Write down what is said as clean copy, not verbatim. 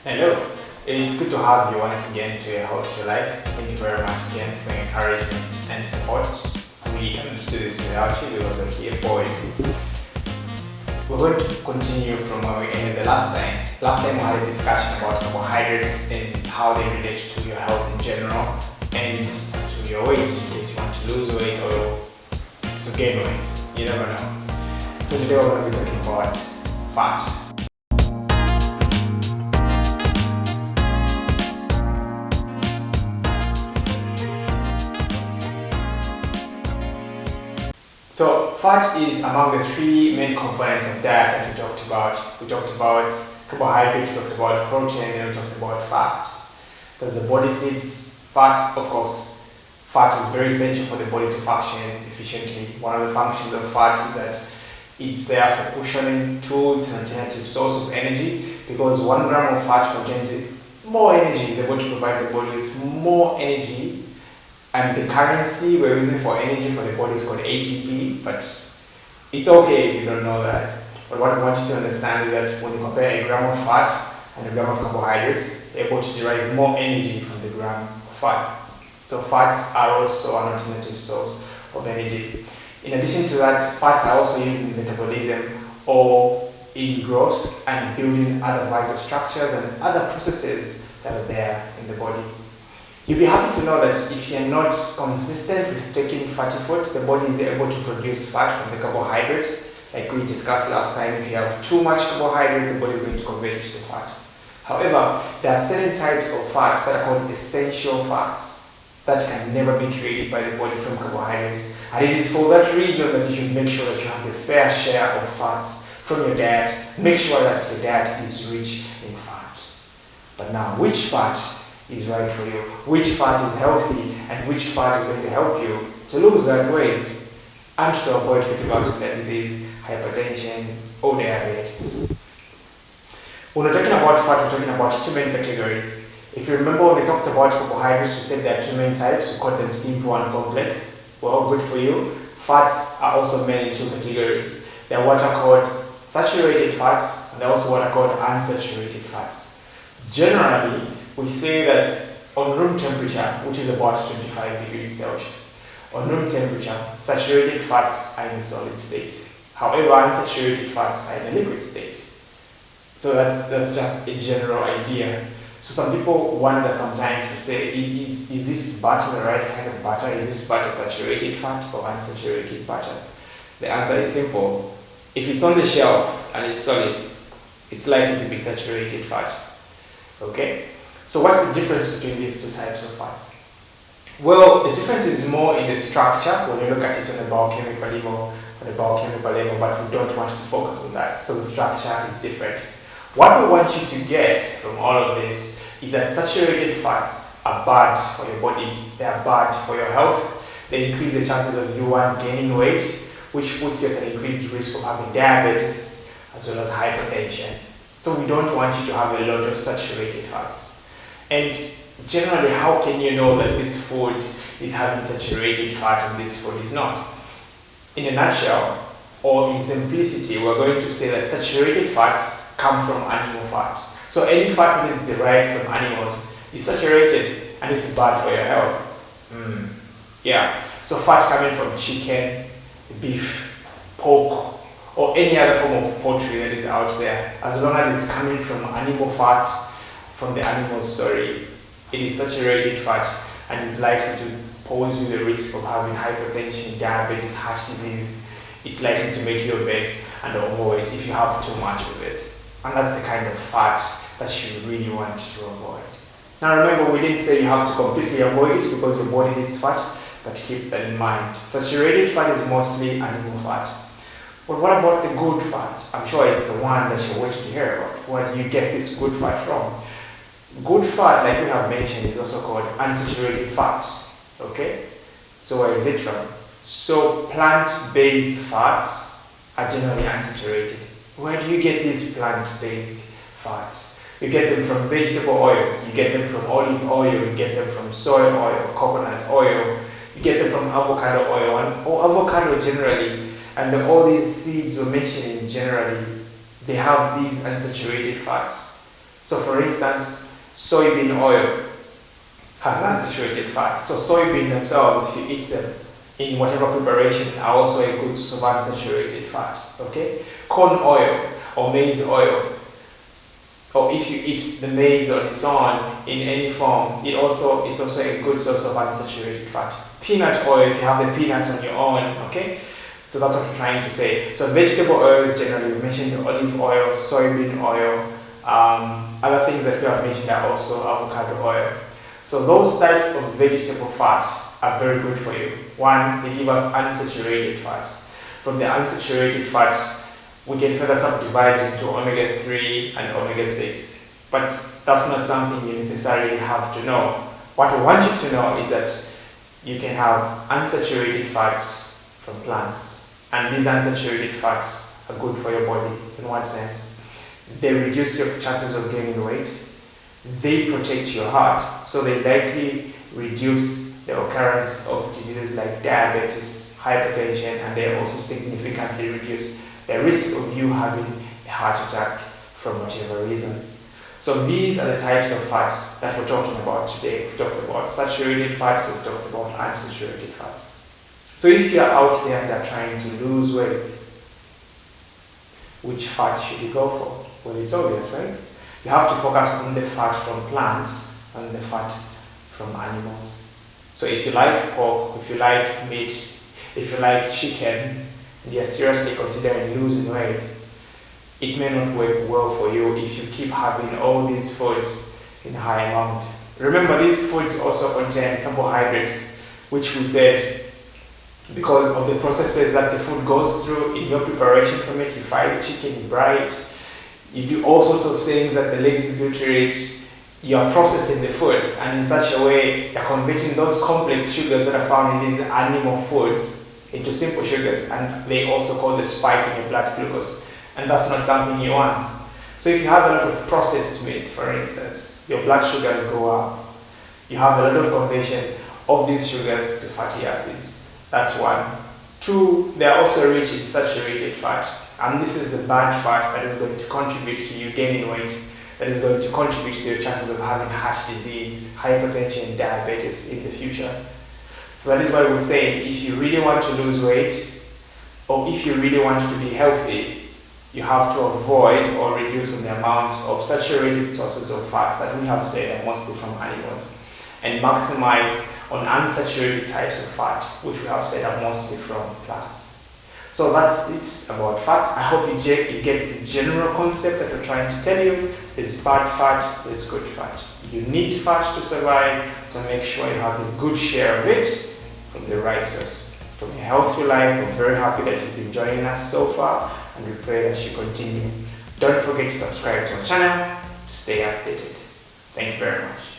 Hello, it's good to have you once again to your Healthy Life. Thank you very much again for your encouragement and support. We cannot do this without you because we're here for you. We're going to continue from where we ended the last time. Last time we had a discussion about carbohydrates and how they relate to your health in general and to your weight in case you want to lose weight or to gain weight. You never know. So today we're going to be talking about fat. So fat is among the three main components of diet that we talked about. We talked about carbohydrates, we talked about protein, and we talked about fat. Does the body needs fat? Of course, fat is very essential for the body to function efficiently. One of the functions of fat is that it's there for cushioning too. It's an alternative source of energy because 1 gram of fat contains more energy, is able to provide the body with more energy. And the currency we're using for energy for the body is called ATP, but it's okay if you don't know that. But what I want you to understand is that when you compare a gram of fat and a gram of carbohydrates, they're able to derive more energy from the gram of fat. So fats are also an alternative source of energy. In addition to that, fats are also used in metabolism or in growth and building other vital structures and other processes that are there in the body. You'll be happy to know that if you're not consistent with taking fatty food, the body is able to produce fat from the carbohydrates. Like we discussed last time, if you have too much carbohydrate, the body is going to convert it to fat. However, there are certain types of fats that are called essential fats that can never be created by the body from carbohydrates. And it is for that reason that you should make sure that you have the fair share of fats from your diet. Make sure that your diet is rich in fat. But now, which fat is right for you, which fat is healthy, and which fat is going to help you to lose that weight and to avoid cardiovascular disease, hypertension, or diabetes. When we're talking about fat, we're talking about two main categories. If you remember when we talked about carbohydrates, we said there are two main types. We call them simple and complex. Well, good for you. Fats are also made in two categories. They are what are called saturated fats, and they're also what are called unsaturated fats. Generally, we say that on room temperature, which is about 25 degrees Celsius, on room temperature, saturated fats are in the solid state. However, unsaturated fats are in the liquid state. So that's just a general idea. So some people wonder sometimes to say, is this butter the right kind of butter? Is this butter saturated fat or unsaturated butter? The answer is simple. If it's on the shelf and it's solid, it's likely to be saturated fat. Okay? So what's the difference between these two types of fats? Well, the difference is more in the structure when you look at it on the biochemical level, but we don't want to focus on that. So the structure is different. What we want you to get from all of this is that saturated fats are bad for your body. They are bad for your health. They increase the chances of you gaining weight, which puts you at an increased risk of having diabetes as well as hypertension. So we don't want you to have a lot of saturated fats. And generally, how can you know that this food is having saturated fat and this food is not? In a nutshell, or in simplicity, we're going to say that saturated fats come from animal fat. So any fat that is derived from animals is saturated and it's bad for your health. Yeah, so fat coming from chicken, beef, pork, or any other form of poultry that is out there, as long as it's coming from animal fat, from the animal story, it is saturated fat and is likely to pose you the risk of having hypertension, diabetes, heart disease. It's likely to make you obese and overweight if you have too much of it. And that's the kind of fat that you really want to avoid. Now remember, we didn't say you have to completely avoid it because your body needs fat, but keep that in mind. Saturated fat is mostly animal fat. But what about the good fat? I'm sure it's the one that you're waiting to hear about. Where do you get this good fat from? Good fat, like we have mentioned, is also called unsaturated fat. Okay? So where is it from? So plant-based fats are generally unsaturated. Where do you get this plant-based fat? You get them from vegetable oils, you get them from olive oil, you get them from soy oil, coconut oil, you get them from avocado oil, or avocado generally. And all these seeds we're mentioning generally, they have these unsaturated fats. So for instance, soybean oil has unsaturated fat. So soybean themselves, if you eat them in whatever preparation, are also a good source of unsaturated fat. Okay? Corn oil or maize oil, or if you eat the maize on its own in any form, it's also a good source of unsaturated fat. Peanut oil, if you have the peanuts on your own, okay? So that's what I'm trying to say. So vegetable oils generally, we mentioned olive oil, soybean oil, other things that we have mentioned are also avocado oil. So those types of vegetable fat are very good for you. One, they give us unsaturated fat. From the unsaturated fat, we can further subdivide into omega-3 and omega-6. But that's not something you necessarily have to know. What I want you to know is that you can have unsaturated fats from plants. And these unsaturated fats are good for your body in one sense. They reduce your chances of gaining weight. They protect your heart. So they likely reduce the occurrence of diseases like diabetes, hypertension, and they also significantly reduce the risk of you having a heart attack from whatever reason. So these are the types of fats that we're talking about today. We've talked about saturated fats, we've talked about unsaturated fats. So if you're out there and are trying to lose weight, which fat should you go for? Well, it's obvious, right? You have to focus on the fat from plants and the fat from animals. So if you like pork, if you like meat, if you like chicken, and you're seriously considering losing weight, it may not work well for you if you keep having all these foods in high amount. Remember, these foods also contain carbohydrates, which we said because of the processes that the food goes through in your preparation from it. You fry the chicken, you fry it, you do all sorts of things that the ladies do to it. You are processing the food, and in such a way you're converting those complex sugars that are found in these animal foods into simple sugars, and they also cause a spike in your blood glucose, and that's not something you want. So if you have a lot of processed meat, for instance, your blood sugars go up. You have a lot of conversion of these sugars to fatty acids. That's one. Two, they are also rich in saturated fat, and this is the bad fat that is going to contribute to you gaining weight, that is going to contribute to your chances of having heart disease, hypertension, diabetes in the future. So that is why we say if you really want to lose weight, or if you really want to be healthy, you have to avoid or reduce on the amounts of saturated sources of fat that we have said are mostly from animals, and maximize on unsaturated types of fat, which we have said are mostly from plants. So that's it about fats. I hope you get the general concept that we're trying to tell you. There's bad fat, there's good fat. You need fat to survive, so make sure you have a good share of it from the right source. From a healthy life, we're very happy that you've been joining us so far, and we pray that you continue. Don't forget to subscribe to our channel to stay updated. Thank you very much.